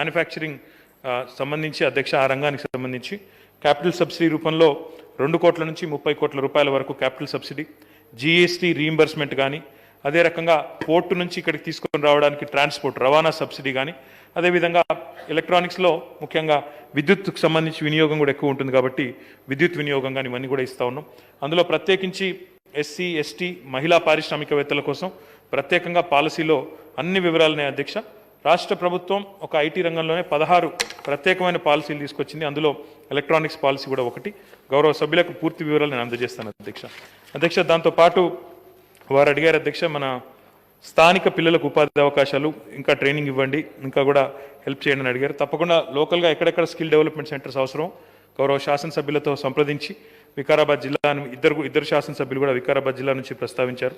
Manufacturing సంబంధించి అధ్యక్ష ఆ రంగానికి సంబంధించి క్యాపిటల్ సబ్సిడీ రూపంలో 2 కోట్ల నుంచి 30 కోట్ల రూపాయల వరకు క్యాపిటల్ సబ్సిడీ, జీఎస్టీ రీయింబర్స్మెంట్ కానీ, అదే రకంగా పోర్టు నుంచి ఇక్కడికి తీసుకొని రావడానికి ట్రాన్స్పోర్ట్ రవాణా సబ్సిడీ కానీ, అదేవిధంగా ఎలక్ట్రానిక్స్లో ముఖ్యంగా విద్యుత్కు సంబంధించి వినియోగం కూడా ఎక్కువ ఉంటుంది కాబట్టి విద్యుత్ వినియోగం కానీ ఇవన్నీ కూడా ఇస్తూ ఉన్నాం. అందులో ప్రత్యేకించి ఎస్సీ ఎస్టీ మహిళా పారిశ్రామికవేత్తల కోసం ప్రత్యేకంగా పాలసీలో అన్ని వివరాలనే అధ్యక్ష. రాష్ట్ర ప్రభుత్వం ఒక ఐటీ రంగంలోనే 16 ప్రత్యేకమైన పాలసీలు తీసుకొచ్చింది. అందులో ఎలక్ట్రానిక్స్ పాలసీ కూడా ఒకటి. గౌరవ సభ్యులకు పూర్తి వివరాలు నేను అందజేస్తాను అధ్యక్ష. దాంతోపాటు వారు అడిగారు అధ్యక్ష, మన స్థానిక పిల్లలకు ఉపాధి అవకాశాలు ఇంకా ట్రైనింగ్ ఇవ్వండి, ఇంకా కూడా హెల్ప్ చేయండి అని అడిగారు. తప్పకుండా లోకల్గా ఎక్కడెక్కడ స్కిల్ డెవలప్మెంట్ సెంటర్స్ అవసరం గౌరవ శాసనసభ్యులతో సంప్రదించి వికారాబాద్ జిల్లా ఇద్దరు శాసనసభ్యులు కూడా వికారాబాద్ జిల్లా నుంచి ప్రస్తావించారు.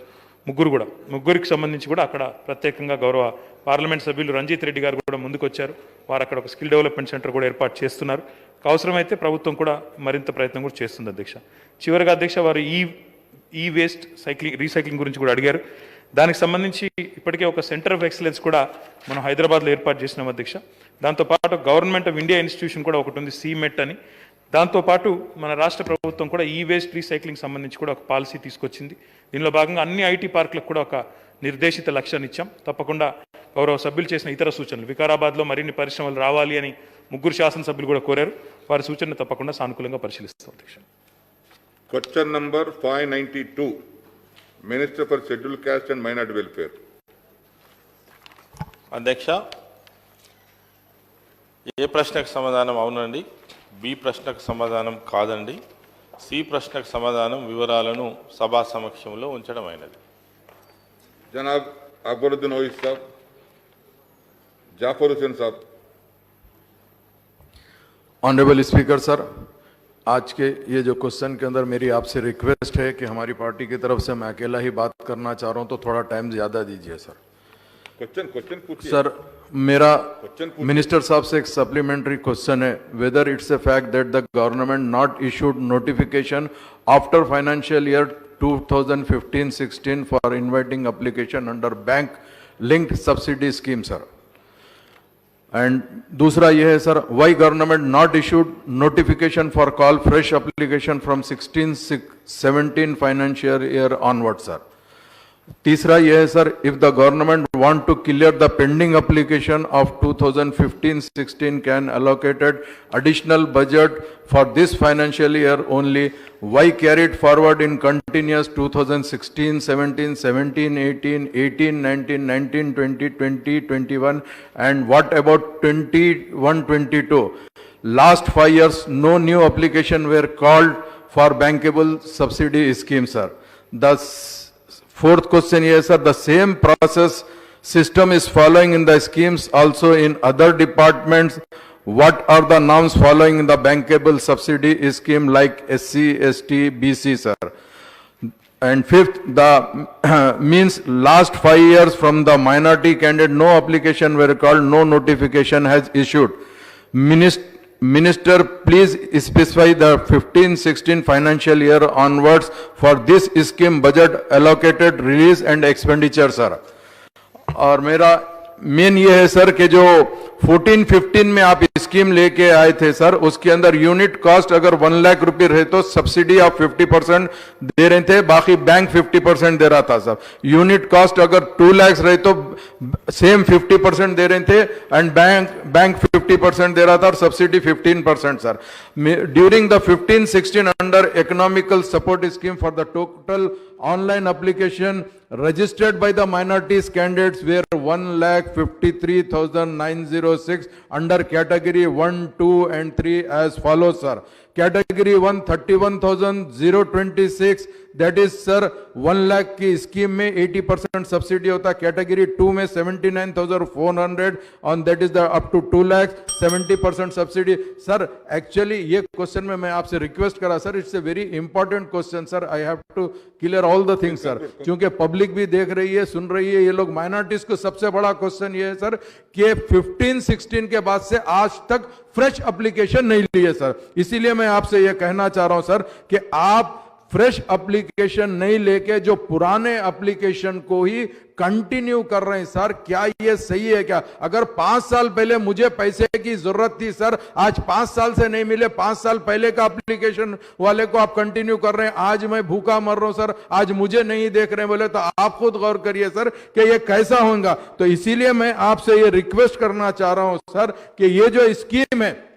ముగ్గురికి సంబంధించి కూడా అక్కడ ప్రత్యేకంగా గౌరవ పార్లమెంట్ సభ్యులు రంజిత్ రెడ్డి గారు కూడా ముందుకు వచ్చారు. వారు అక్కడ ఒక స్కిల్ డెవలప్మెంట్ సెంటర్ కూడా ఏర్పాటు చేస్తున్నారు. అవసరమైతే ప్రభుత్వం కూడా మరింత ప్రయత్నం కూడా చేస్తుంది అధ్యక్ష. చివరిగా అధ్యక్ష, వారు ఈ వేస్ట్ రీసైక్లింగ్ గురించి కూడా అడిగారు. దానికి సంబంధించి ఇప్పటికే ఒక సెంటర్ ఆఫ్ ఎక్సలెన్స్ కూడా మనం హైదరాబాద్లో ఏర్పాటు చేసినాం అధ్యక్ష. దాంతోపాటు గవర్నమెంట్ ఆఫ్ ఇండియా ఇన్స్టిట్యూషన్ కూడా ఒకటి ఉంది, సీమెట్ అని. దాంతోపాటు మన రాష్ట్ర ప్రభుత్వం కూడా ఈ వేస్ట్ రీసైక్లింగ్ సంబంధించి కూడా ఒక పాలసీ తీసుకొచ్చింది. దీనిలో భాగంగా అన్ని ఐటీ పార్కులకు కూడా ఒక నిర్దేశిత లక్ష్యాన్ని ఇచ్చాం. తప్పకుండా గౌరవ సభ్యులు చేసిన ఇతర సూచనలు, వికారాబాద్లో మరిన్ని పరిశ్రమలు రావాలి అని 3 శాసనసభ్యులు కూడా కోరారు. వారి సూచనలు తప్పకుండా సానుకూలంగా పరిశీలిస్తాం అధ్యక్ష. Question number 592, minister for schedule caste and minority welfare. అధ్యక్ష, ఏ ప్రశ్నకు సమాధానం అవునండి, బి ప్రశ్నకు సమాధానం కాదండి, సి ప్రశ్నకు సమాధానం వివరాలను సభా సమక్షంలో ఉంచడం అయినది. జనాబ్ అక్బరుద్దీన్ ఓవైసీ సాబ్, जाफर हुसैन साहब. ऑनरेबल स्पीकर सर, आज के ये जो क्वेश्चन के अंदर मेरी आपसे रिक्वेस्ट है कि हमारी पार्टी की तरफ से मैं अकेला ही बात करना चाह रहा हूं, तो थोड़ा टाइम ज्यादा दीजिए सर. क्वेश्चन पूछिए सर. मेरा मिनिस्टर साहब से एक सप्लीमेंट्री क्वेश्चन है, whether it's a fact that the government not issued notification after financial year 2015-16 for inviting application under bank linked subsidy scheme sir. And दूसरा यह है sir, why government not issued notification for call fresh application from 16-17 financial year onward sir. तीसरा यह है sir, if the government want to clear the pending application of 2015-16 can allocated additional budget for this financial year only, why carried forward in continuous 2016, 17, 17, 18, 18, 19, 19, 20, 20, 21, and what about 21, 22? Last 5 years, no new application were called for bankable subsidy scheme, sir. The fourth question here, sir, the same process system is following in the schemes also in other departments. What are the norms following in the bankable subsidy scheme like SC, ST, BC, sir? And fifth, the means last 5 years from the minority candidate, no application were called, no notification has issued. Minister, please specify the 15-16 financial year onwards for this scheme budget allocated, release and expenditure, sir. और मेरा main ये है sir कि जो 14-15 में आप scheme लेके आए थे सर, उसके अंदर यूनिट कॉस्ट अगर 1 लाख रुपए रहे तो सब्सिडी आप 50% दे रहे थे, बाकी बैंक 50% दे रहा था सर. यूनिट कॉस्ट अगर 2 लाख रहे तो सेम 50% दे रहे थे एंड बैंक 50% दे रहा था और subsidy 15% sir. During the 15-16 under economical support scheme for the total online application registered by the minorities candidates were 1,53,906 under category 1, 2 and 3 as follows, sir. Category 1 31,026, that is sir 1 lakh की scheme में 80% subsidy होता है. Category 2 में 79,400 on that is the up to 2 lakh 70% subsidy. Sir actually ये question में मैं आपसे request करा sir, it's a very important question sir, I have to clear all the things sir, क्योंकि पब्लिक भी देख रही है, सुन रही है, ये लोग माइनॉरिटीज को सबसे बड़ा क्वेश्चन ये है सर कि 15-16 के बाद से आज तक फ्रेश एप्लीकेशन नहीं लिए सर. इसीलिए मैं आपसे ये कहना चाह रहा हूं सर कि आप फ्रेश एप्लीकेशन नहीं लेके जो पुराने एप्लीकेशन को ही कंटिन्यू कर रहे हैं। सर क्या ये सही है क्या? अगर 5 साल पहले मुझे पैसे की जरूरत थी सर, आज 5 साल से नहीं मिले, 5 साल पहले का एप्लीकेशन वाले को आप कंटिन्यू कर रहे हैं, आज मैं भूखा मर रहा हूं सर, आज मुझे नहीं देख रहे बोले, तो आप खुद गौर करिए सर कि ये कैसा होगा। तो इसीलिए मैं आपसे ये रिक्वेस्ट करना चाह रहा हूं सर कि ये जो स्कीम है,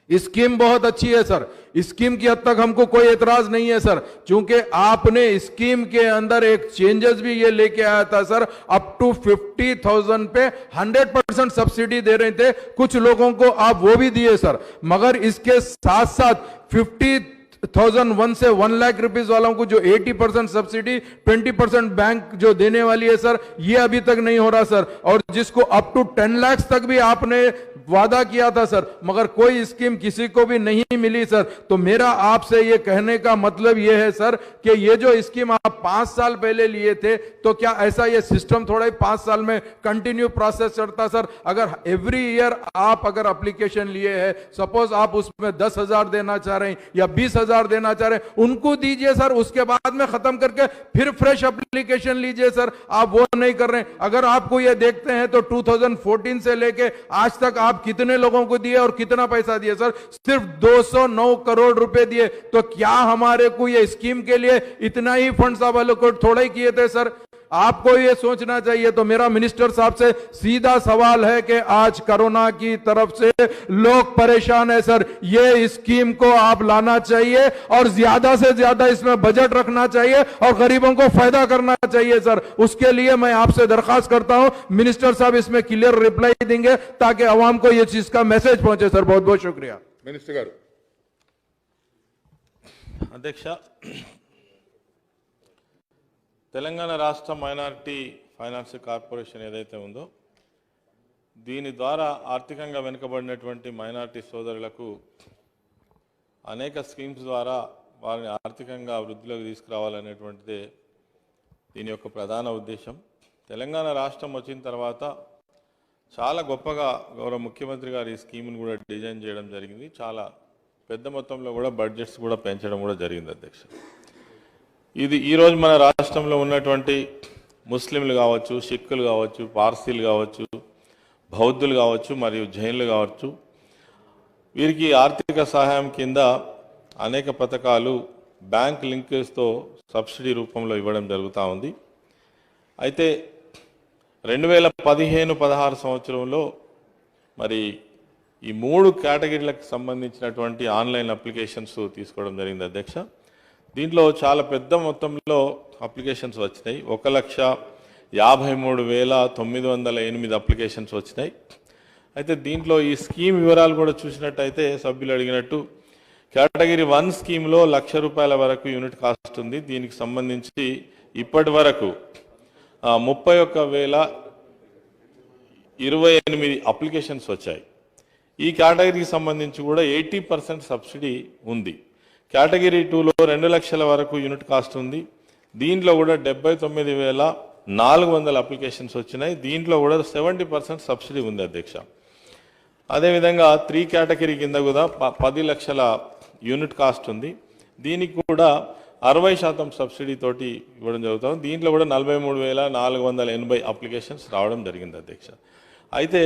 स्कीम बहुत अच्छी है सर, स्कीम की हद तक हमको कोई एतराज नहीं है सर, क्योंकि आपने स्कीम के अंदर एक चेंजेस भी ये लेके आया था सर, अप टू 50,000 पे 100% सब्सिडी दे रहे थे, कुछ लोगों को आप वो भी दिए सर, मगर इसके साथ साथ 50,001 से 1 लाख रुपीस वालों को जो 80% सब्सिडी, 20% बैंक जो देने वाली है सर, ये अभी तक नहीं हो रहा सर। और जिसको अप टू 10 लाख तक भी आपने वादा किया था सर, मगर कोई स्कीम किसी को भी नहीं मिली सर। तो मेरा आपसे ये कहने का मतलब ये है सर कि ये जो स्कीम आप 5 साल पहले लिए थे, तो क्या ऐसा ये सिस्टम थोड़ा ही 5 साल में कंटिन्यू प्रोसेस चलता सर? अगर एवरी ईयर आप अगर एप्लीकेशन लिए हैं, सपोज आप उसमें 10,000 देना चाह रहे हैं या 20,000 देना चाह रहे हैं, उनको दीजिए सर, उसके बाद में खत्म करके फिर फ्रेश एप्लीकेशन लीजिए सर। आप वो नहीं कर रहे हैं। अगर आपको ये देखते हैं तो 2014 से लेके आज तक आप कितने लोगों को दिए और कितना पैसा दिए सर? सिर्फ 209 करोड़ रुपए दिए। तो क्या हमारे को ये स्कीम के लिए इतना ही फंड्स आप एलोकेट थोड़ा ही किए थे सर? आपको ये सोचना चाहिए। तो मेरा मिनिस्टर साहब से सीधा सवाल है कि आज कोरोना की तरफ से लोग परेशान है सर, ये स्कीम को आप लाना चाहिए और ज्यादा से ज्यादा इसमें बजट रखना चाहिए और गरीबों को फायदा करना चाहिए सर। उसके लिए मैं आपसे दरखास्त करता हूं, मिनिस्टर साहब इसमें क्लियर रिप्लाई देंगे ताकि अवाम को ये चीज का मैसेज पहुंचे सर। बहुत बहुत शुक्रिया। मिनिस्टर गारू అధ్యక్ష, తెలంగాణ రాష్ట్ర మైనారిటీ ఫైనాన్స్ కార్పొరేషన్ ఏదైతే ఉందో, దీని ద్వారా ఆర్థికంగా వెనుకబడినటువంటి మైనారిటీ సోదరులకు అనేక స్కీమ్స్ ద్వారా వారిని ఆర్థికంగా వృద్ధిలోకి తీసుకురావాలనేటువంటిదే దీని యొక్క ప్రధాన ఉద్దేశం. తెలంగాణ రాష్ట్రం వచ్చిన తర్వాత చాలా గొప్పగా గౌరవ ముఖ్యమంత్రి గారు ఈ స్కీమ్ను కూడా డిజైన్ చేయడం జరిగింది. చాలా పెద్ద మొత్తంలో కూడా బడ్జెట్స్ కూడా పెంచడం కూడా జరిగింది అధ్యక్ష. ఇది ఈరోజు మన రాష్ట్రంలో ఉన్నటువంటి ముస్లింలు కావచ్చు, సిక్కులు కావచ్చు, పార్సీలు కావచ్చు, బౌద్ధులు కావచ్చు, మరియు జైన్లు కావచ్చు, వీరికి ఆర్థిక సహాయం కింద అనేక పథకాలు బ్యాంక్ లింకేజ్తో సబ్సిడీ రూపంలో ఇవ్వడం జరుగుతూ ఉంది. అయితే 2015-16 సంవత్సరంలో మరి ఈ 3 కేటగిరీలకు సంబంధించినటువంటి ఆన్లైన్ అప్లికేషన్స్ తీసుకోవడం జరిగింది అధ్యక్ష. దీంట్లో చాలా పెద్ద మొత్తంలో అప్లికేషన్స్ వచ్చినాయి. 1,53,908 అప్లికేషన్స్ వచ్చినాయి. అయితే దీంట్లో ఈ స్కీమ్ వివరాలు కూడా చూసినట్టయితే సభ్యులు అడిగినట్టు కేటగిరీ 1 స్కీమ్లో ₹1,00,000 వరకు యూనిట్ కాస్ట్ ఉంది. దీనికి సంబంధించి ఇప్పటి వరకు 31,028 అప్లికేషన్స్ వచ్చాయి. ఈ కేటగిరీకి సంబంధించి కూడా 80% సబ్సిడీ ఉంది. కేటగిరీ 2లో 2,00,000 వరకు యూనిట్ కాస్ట్ ఉంది. దీంట్లో కూడా 79,400 అప్లికేషన్స్ వచ్చినాయి. దీంట్లో కూడా 70% సబ్సిడీ ఉంది అధ్యక్ష. అదేవిధంగా 3 కేటగిరీ కింద కూడా 10 లక్షల యూనిట్ కాస్ట్ ఉంది. దీనికి కూడా 60% సబ్సిడీ తోటి ఇవ్వడం జరుగుతుంది. దీంట్లో కూడా 43,480 అప్లికేషన్స్ రావడం జరిగింది అధ్యక్ష. అయితే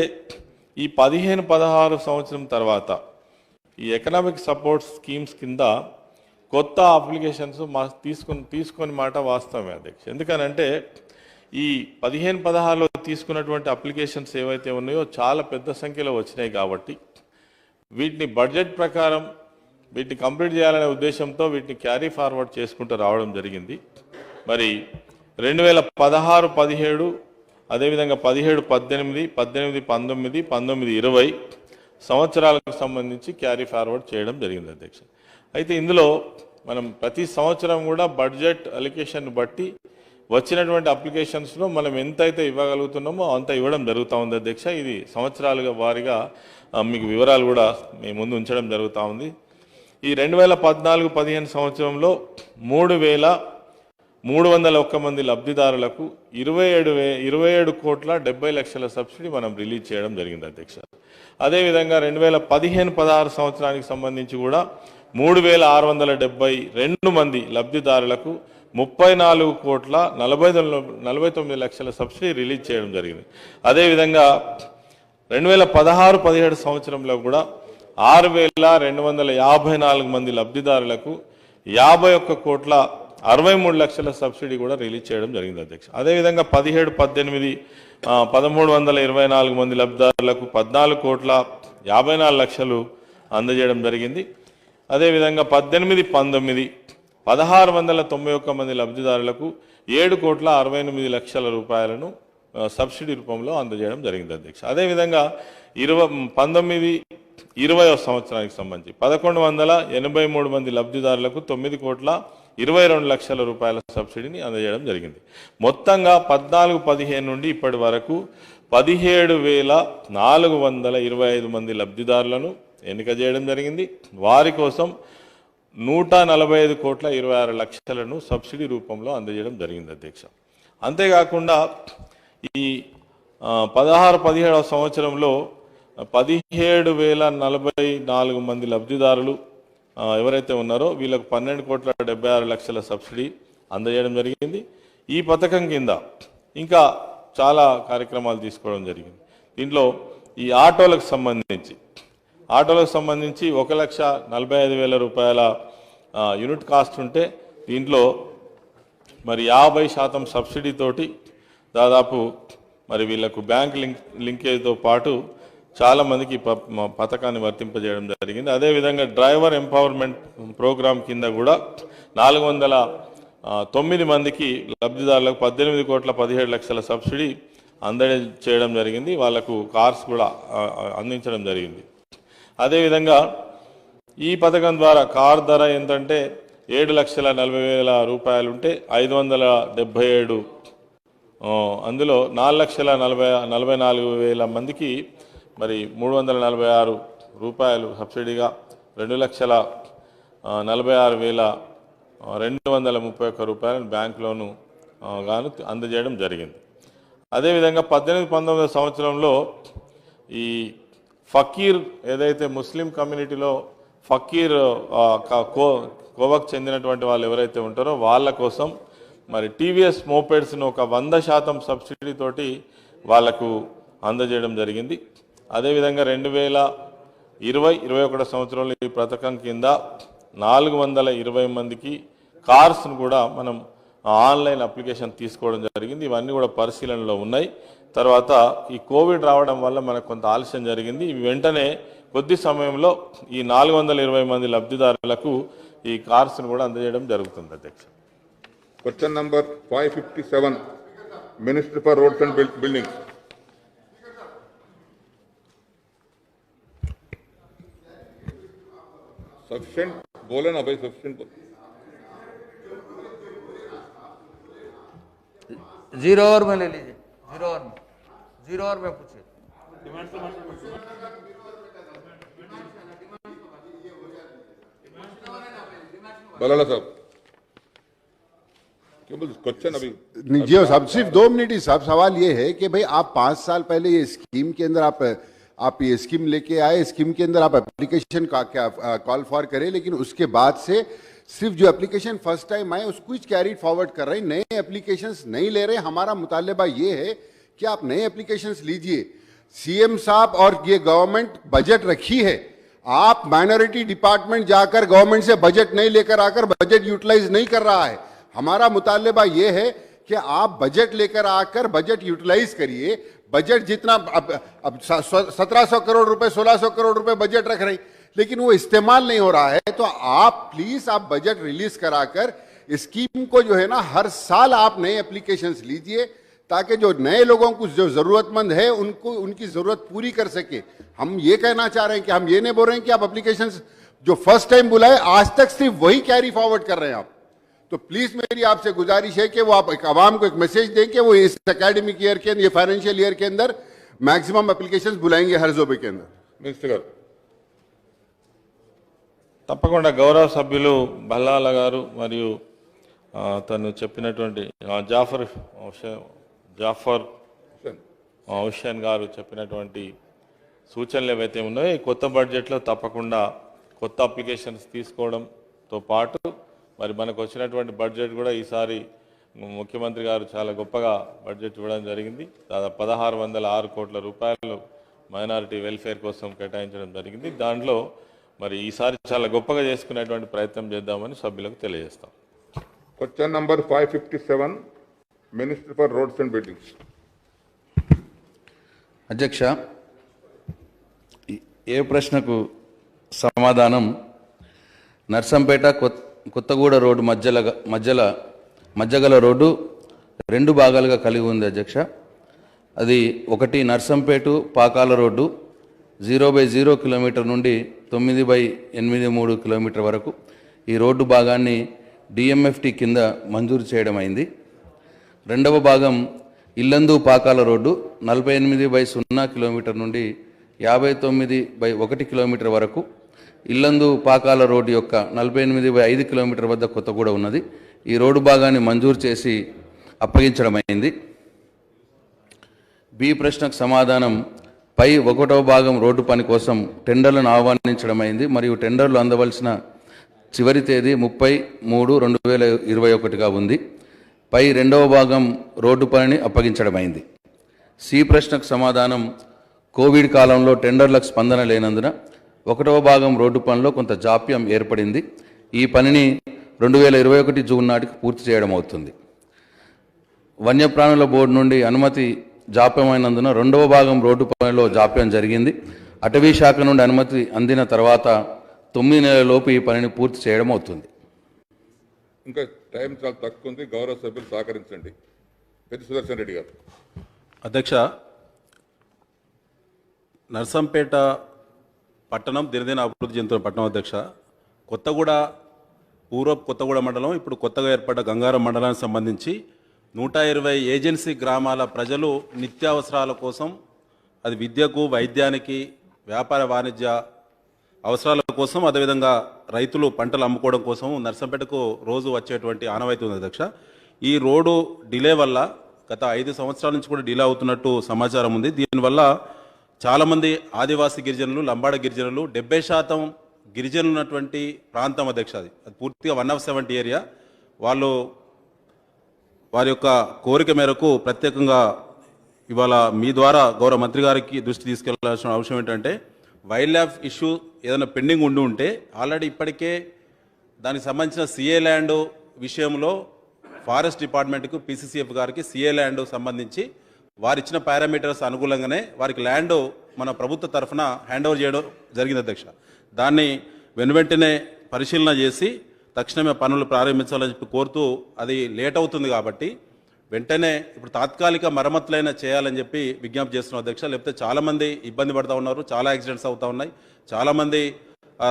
ఈ 15-16 సంవత్సరం తర్వాత ఈ ఎకనామిక్ సపోర్ట్ స్కీమ్స్ కింద కొత్త అప్లికేషన్స్ తీసుకొని మాట వాస్తవమే అధ్యక్ష. ఎందుకనంటే ఈ 15-16లో తీసుకున్నటువంటి అప్లికేషన్స్ ఏవైతే ఉన్నాయో చాలా పెద్ద సంఖ్యలో వచ్చినాయి కాబట్టి వీటిని బడ్జెట్ ప్రకారం వీటిని కంప్లీట్ చేయాలనే ఉద్దేశంతో వీటిని క్యారీ ఫార్వర్డ్ చేసుకుంటూ రావడం జరిగింది. మరి 2016-17 అదేవిధంగా 17-18, 18-19, 19-20 సంవత్సరాలకు సంబంధించి క్యారీ ఫార్వర్డ్ చేయడం జరిగింది అధ్యక్ష. అయితే ఇందులో మనం ప్రతి సంవత్సరం కూడా బడ్జెట్ అలికేషన్ బట్టి వచ్చినటువంటి అప్లికేషన్స్లో మనం ఎంతైతే ఇవ్వగలుగుతున్నామో అంత ఇవ్వడం జరుగుతూ ఉంది అధ్యక్ష. ఇది సంవత్సరాలుగా వారీగా మీకు వివరాలు కూడా మీ ముందు ఉంచడం జరుగుతూ ఉంది. ఈ 2014-15 సంవత్సరంలో 3,301 మంది లబ్ధిదారులకు 27,70,00,000 సబ్సిడీ మనం రిలీజ్ చేయడం జరిగింది అధ్యక్ష. అదేవిధంగా 2015-16 సంవత్సరానికి సంబంధించి కూడా 3672 మంది లబ్ధిదారులకు 34,49 లక్షల సబ్సిడీ రిలీజ్ చేయడం జరిగింది. అదేవిధంగా 2016-17 సంవత్సరంలో కూడా 6,254 మంది లబ్ధిదారులకు 51,63 లక్షల సబ్సిడీ కూడా రిలీజ్ చేయడం జరిగింది అధ్యక్ష. అదేవిధంగా 17-18 1,324 మంది లబ్ధిదారులకు 14,54 లక్షలు అందజేయడం జరిగింది. అదేవిధంగా 18-19 1,691 మంది లబ్ధిదారులకు 7,68 లక్షల రూపాయలను సబ్సిడీ రూపంలో అందజేయడం జరిగింది అధ్యక్ష. అదేవిధంగా 19-20 సంవత్సరానికి సంబంధించి 1,183 మంది లబ్ధిదారులకు 9,22 లక్షల రూపాయల సబ్సిడీని అందజేయడం జరిగింది. మొత్తంగా 14-15 నుండి ఇప్పటి వరకు 17,425 మంది లబ్ధిదారులను ఎన్నిక చేయడం జరిగింది. వారి కోసం 145,26 లక్షలను సబ్సిడీ రూపంలో అందజేయడం జరిగింది అధ్యక్ష. అంతేకాకుండా ఈ 16-17 సంవత్సరంలో 17,044 మంది లబ్ధిదారులు ఎవరైతే ఉన్నారో వీళ్ళకు 12,76 లక్షల సబ్సిడీ అందజేయడం జరిగింది. ఈ పథకం కింద ఇంకా చాలా కార్యక్రమాలు తీసుకోవడం జరిగింది. దీంట్లో ఈ ఆటోలకు సంబంధించి 1,45,000 రూపాయల యూనిట్ కాస్ట్ ఉంటే దీంట్లో మరి 50% సబ్సిడీ తోటి దాదాపు మరి వీళ్ళకు బ్యాంక్ లింకేజ్తో పాటు చాలా మందికి పథకాన్ని వర్తింపజేయడం జరిగింది. అదేవిధంగా డ్రైవర్ ఎంపవర్మెంట్ ప్రోగ్రాం కింద కూడా 409 మందికి లబ్ధిదారులకు 18,17 లక్షల సబ్సిడీ అందజేయడం జరిగింది. వాళ్లకు కార్స్ కూడా అందించడం జరిగింది. అదేవిధంగా ఈ పథకం ద్వారా కార్ ధర ఎంతంటే 7,40,000 రూపాయలు ఉంటే 577, అందులో 4,44,000 మందికి మరి 346 రూపాయలు సబ్సిడీగా 2,46,231 రూపాయలను బ్యాంక్ లోను గాను అందజేయడం జరిగింది. అదేవిధంగా 18-19 సంవత్సరంలో ఈ ఫకీర్ ఏదైతే ముస్లిం కమ్యూనిటీలో ఫకీర్ కోవకు చెందినటువంటి వాళ్ళు ఎవరైతే ఉంటారో వాళ్ళ కోసం మరి టీవీఎస్ మోపెడ్స్ను ఒక 100% సబ్సిడీ తోటి వాళ్లకు అందజేయడం జరిగింది. అదేవిధంగా 2020-21 సంవత్సరంలో ఈ పథకం కింద 420 మందికి కార్స్ను కూడా మనం ఆన్లైన్ అప్లికేషన్ తీసుకోవడం జరిగింది. ఇవన్నీ కూడా పరిశీలనలో ఉన్నాయి. తర్వాత ఈ కోవిడ్ రావడం వల్ల మనకు కొంత ఆలస్యం జరిగింది. వెంటనే కొద్ది సమయంలో ఈ 420 మంది లబ్ధిదారులకు ఈ కార్స్ను కూడా అందజేయడం జరుగుతుంది అధ్యక్ష. Question number 557, Minister for Roads and Buildings. Sufficient बोले ना भाई, sufficient. जीरो ओवर में ले लीजिए, जीरो ओवर में पूछिए. बलाला साहब क्यों बोल क्वेश्चन अभी जी साहब सिर्फ 2 मिनट ही साहब. सवाल ये है कि भाई आप 5 साल पहले ये स्कीम के अंदर आप ये स्कीम लेके आए, स्कीम के अंदर आप एप्लीकेशन का क्या कॉल फॉर करें, लेकिन उसके बाद से सिर्फ जो एप्लीकेशन फर्स्ट टाइम आए उसको ही कैरीड फॉरवर्ड कर रहे हैं, नए एप्लीकेशंस नहीं ले रहे. हमारा मुतालबा ये है कि आप नए एप्लीकेशंस लीजिए. सीएम साहब और ये गवर्नमेंट बजट रखी है, आप माइनॉरिटी डिपार्टमेंट जाकर गवर्नमेंट से बजट नहीं लेकर आकर बजट यूटिलाइज नहीं कर रहा है. हमारा मुतालबा ये है कि आप बजट लेकर आकर बजट यूटिलाइज करिए. बजट जितना अब 1700 करोड़ रुपए 1600 करोड़ रुपए बजट रख रहे हैं, लेकिन वो इस्तेमाल नहीं हो रहा है. तो आप प्लीज आप बजट रिलीज कराकर स्कीम को जो है ना हर साल आप नए एप्लीकेशंस लीजिए, ताकि जो नए लोगों को जो जरूरतमंद है उनको उनकी जरूरत पूरी कर सके. हम ये कहना चाह रहे हैं कि हम ये नहीं बोल रहे हैं कि आप एप्लीकेशंस जो फर्स्ट टाइम बुलाए आज तक सिर्फ वही कैरी फॉरवर्ड कर रहे हैं आप. तो प्लीज मेरी आपसे गुजारिश है कि वो आप आवाम को एक मैसेज दें कि वो इस एकेडमिक ईयर के अंदर, ये फाइनेंशियल ईयर के अंदर मैक्सिमम एप्लीकेशंस बुलाएंगे हर जोबे के अंदर. मिनिस्टर गाరు తప్పకుండా గౌరవ సభ్యులు బల్లాల గారు మరియు తను చెప్పినటువంటి జాఫర్ హుస్సేన్ గారు చెప్పినటువంటి సూచనలు ఏవైతే ఉన్నాయో ఈ కొత్త బడ్జెట్లో తప్పకుండా కొత్త అప్లికేషన్స్ తీసుకోవడంతో పాటు మరి మనకు వచ్చినటువంటి బడ్జెట్ కూడా ఈసారి ముఖ్యమంత్రి గారు చాలా గొప్పగా బడ్జెట్ ఇవ్వడం జరిగింది. దాదాపు 1606 కోట్ల రూపాయలు మైనారిటీ వెల్ఫేర్ కోసం కేటాయించడం జరిగింది. దాంట్లో మరి ఈసారి చాలా గొప్పగా చేసుకునేటువంటి ప్రయత్నం చేద్దామని సభ్యులకు తెలియజేస్తాం. Question number 557, Minister for Roads and Buildings. అధ్యక్ష, ఏ ప్రశ్నకు సమాధానం నర్సంపేట కొత్తగూడ రోడ్డు మధ్యగల రోడ్డు 2 భాగాలుగా కలిగి ఉంది అధ్యక్ష. అది ఒకటి నర్సంపేట పాకాల రోడ్డు 0/0 కిలోమీటర్ నుండి 9/83 కిలోమీటర్ వరకు ఈ రోడ్డు భాగాన్ని డిఎంఎఫ్టి కింద మంజూరు చేయడం అయింది. రెండవ భాగం ఇల్లందు పాకాల రోడ్డు 48/0 కిలోమీటర్ నుండి 59/1 కిలోమీటర్ వరకు ఇల్లందు పాకాల రోడ్డు యొక్క 48/5 కిలోమీటర్ వద్ద కొత్తగూడ ఉన్నది. ఈ రోడ్డు భాగాన్ని మంజూరు చేసి అప్పగించడం అయింది. బి ప్రశ్నకు సమాధానం పై 1వ భాగం రోడ్డు పని కోసం టెండర్లను ఆహ్వానించడం అయింది మరియు టెండర్లు అందవలసిన చివరి తేదీ 30/3/2021గా ఉంది. పై 2వ భాగం రోడ్డు పనిని అప్పగించడం అయింది. సి ప్రశ్నకు సమాధానం కోవిడ్ కాలంలో టెండర్లకు స్పందన లేనందున 1వ భాగం రోడ్డు పనిలో కొంత జాప్యం ఏర్పడింది. ఈ పనిని 2021 జూన్ నాటికి పూర్తి చేయడం అవుతుంది. వన్యప్రాణుల బోర్డు నుండి అనుమతి జాప్యమైనందున 2వ భాగం రోడ్డు పనిలో జాప్యం జరిగింది. అటవీ శాఖ నుండి అనుమతి అందిన తర్వాత 9 నెలలలోపు ఈ పనిని పూర్తి చేయడం అవుతుంది. ఇంకా టైం చాలా తక్కువ ఉంది, గౌరవ సభ్యులు సహకరించండి. పెద్ద సుదర్శన్ రెడ్డి గారు. అధ్యక్ష, నర్సంపేట పట్టణం దినదిన అభివృద్ధి చెందుతున్న పట్టణం అధ్యక్ష. కొత్తగూడ మండలం, ఇప్పుడు కొత్తగా ఏర్పడ్డ గంగారం మండలానికి సంబంధించి 120 ఏజెన్సీ గ్రామాల ప్రజలు నిత్యావసరాల కోసం, అది విద్యకు, వైద్యానికి, వ్యాపార వాణిజ్య అవసరాల కోసం, అదేవిధంగా రైతులు పంటలు అమ్ముకోవడం కోసం నర్సంపేటకు రోజు వచ్చేటువంటి ఆనవాయితీ ఉంది అధ్యక్ష. ఈ రోడ్డు డిలే వల్ల గత 5 సంవత్సరాల నుంచి కూడా డిలే అవుతున్నట్టు సమాచారం ఉంది. దీనివల్ల చాలామంది ఆదివాసీ గిరిజనులు, లంబాడ గిరిజనులు, 70% గిరిజనులు ఉన్నటువంటి ప్రాంతం అధ్యక్ష. అది పూర్తిగా 1 of 70 ఏరియా. వారి యొక్క కోరిక మేరకు ప్రత్యేకంగా ఇవాళ మీ ద్వారా గౌరవ మంత్రి గారికి దృష్టి తీసుకెళ్లాల్సిన అవసరం ఏంటంటే, వైల్డ్ లైఫ్ ఇష్యూ ఏదైనా పెండింగ్ ఉంటే ఆల్రెడీ ఇప్పటికే దానికి సంబంధించిన సిఏ ల్యాండ్ విషయంలో ఫారెస్ట్ డిపార్ట్మెంట్కు, పిసిసిఎఫ్ గారికి సిఏ ల్యాండ్ సంబంధించి వారు ఇచ్చిన పారామీటర్స్ అనుకూలంగానే వారికి ల్యాండ్ మన ప్రభుత్వ తరఫున హ్యాండ్ ఓవర్ చేయడం జరిగింది అధ్యక్ష. దాన్ని వెనువెంటనే పరిశీలన చేసి తక్షణమే పనులు ప్రారంభించాలని చెప్పి కోరుతూ, అది లేట్ అవుతుంది కాబట్టి వెంటనే ఇప్పుడు తాత్కాలిక మరమ్మతులైనా చేయాలని చెప్పి విజ్ఞప్తి చేస్తున్నాం అధ్యక్ష. లేకపోతే చాలామంది ఇబ్బంది పడుతూ ఉన్నారు, చాలా యాక్సిడెంట్స్ అవుతూ ఉన్నాయి, చాలామంది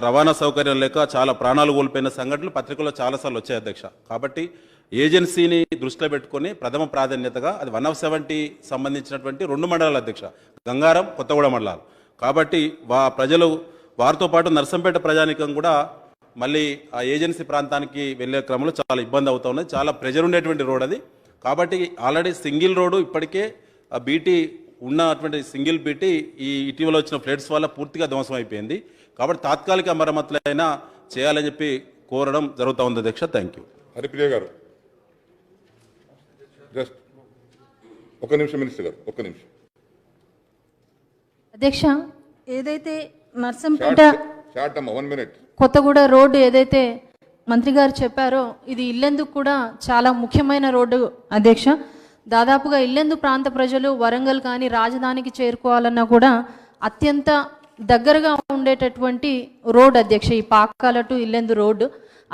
రవాణా సౌకర్యం లేక చాలా ప్రాణాలు కోల్పోయిన సంఘటనలు పత్రికల్లో చాలాసార్లు వచ్చాయి అధ్యక్ష. కాబట్టి ఏజెన్సీని దృష్టిలో పెట్టుకొని ప్రథమ ప్రాధాన్యతగా అది 1 of 70 సంబంధించినటువంటి 2 మండలాలు అధ్యక్ష, గంగారం, కొత్తగూడ మండలాలు. కాబట్టి ప్రజలు వారితో పాటు నర్సంపేట ప్రజానికం కూడా మళ్ళీ ఆ ఏజెన్సీ ప్రాంతానికి వెళ్ళే క్రమంలో చాలా ఇబ్బంది అవుతూ ఉన్నది. చాలా ప్రెజర్ ఉండేటువంటి రోడ్ అది. కాబట్టి ఆల్రెడీ సింగిల్ రోడ్డు ఇప్పటికే ఆ బీటీ ఉన్నటువంటి సింగిల్ బీటీ ఈ ఇటీవల వచ్చిన ఫ్లడ్స్ వల్ల పూర్తిగా ధ్వంసం అయిపోయింది. కాబట్టి తాత్కాలిక మరమ్మతులైనా చేయాలని చెప్పి కోరడం జరుగుతూ ఉంది అధ్యక్ష. Thank you. హరిప్రియ గారు, జస్ట్ ఒక నిమిషం మినిస్టర్ గారు, ఒక్క నిమిషం. అధ్యక్ష, ఏదైతే నర్సంపేట షార్ట్ అమ్మ, 1 minute. కొత్తగూడ రోడ్డు ఏదైతే మంత్రి గారు చెప్పారో, ఇది ఇల్లెందుకు కూడా చాలా ముఖ్యమైన రోడ్డు అధ్యక్ష. దాదాపుగా ఇల్లెందు ప్రాంత ప్రజలు వరంగల్ కానీ రాజధానికి చేరుకోవాలన్నా కూడా అత్యంత దగ్గరగా ఉండేటటువంటి రోడ్ అధ్యక్ష ఈ పాకాల టు ఇల్లెందు రోడ్డు.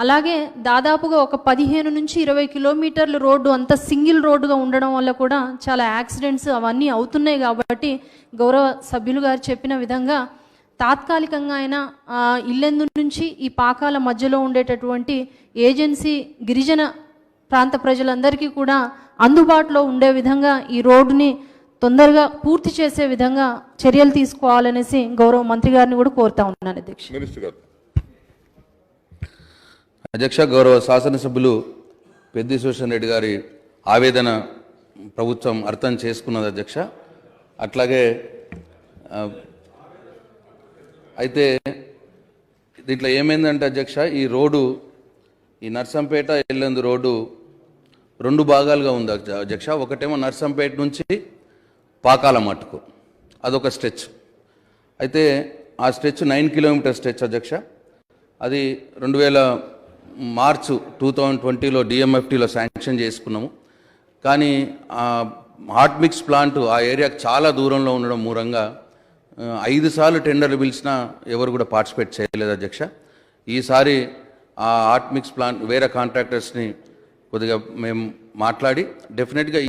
అలాగే దాదాపుగా ఒక 15 నుంచి 20 కిలోమీటర్ల రోడ్డు అంతా సింగిల్ రోడ్డుగా ఉండడం వల్ల కూడా చాలా యాక్సిడెంట్స్ అవన్నీ అవుతున్నాయి. కాబట్టి గౌరవ సభ్యులు గారు చెప్పిన విధంగా తాత్కాలికంగా అయినా ఇల్లెందు నుంచి ఈ పాకాల మధ్యలో ఉండేటటువంటి ఏజెన్సీ గిరిజన ప్రాంత ప్రజలందరికీ కూడా అందుబాటులో ఉండే విధంగా ఈ రోడ్డుని తొందరగా పూర్తి చేసే విధంగా చర్యలు తీసుకోవాలనేసి గౌరవ మంత్రి గారిని కూడా కోరుతా ఉన్నాను అధ్యక్ష. అధ్యక్ష, గౌరవ శాసనసభ్యులు పెద్ది సుదర్శన్ రెడ్డి గారి ఆవేదన ప్రభుత్వం అర్థం చేసుకున్నది అధ్యక్ష. అట్లాగే అయితే దీంట్లో ఏమైందంటే అధ్యక్ష, ఈ రోడ్డు ఈ నర్సంపేట ఎల్లందు రోడ్డు 2 భాగాలుగా ఉంది అధ్యక్ష. ఒకటేమో నర్సంపేట నుంచి పాకాల మట్టుకు అదొక స్ట్రెచ్. అయితే ఆ స్ట్రెచ్ 9 కిలోమీటర్ స్ట్రెచ్ అధ్యక్ష. అది 2000 మార్చ్ 2020లో డిఎంఎఫ్టీలో శాంక్షన్ చేసుకున్నాము. కానీ హాట్ మిక్స్ ప్లాంట్ ఆ ఏరియాకి చాలా దూరంలో ఉండడం మూలంగా 5 సార్లు టెండర్లు పిలిచినా ఎవరు కూడా పార్టిసిపేట్ చేయలేదు అధ్యక్ష. ఈసారి ఆ హాట్ మిక్స్ ప్లాంట్ వేరే కాంట్రాక్టర్స్ని కొద్దిగా మేము మాట్లాడి డెఫినెట్గా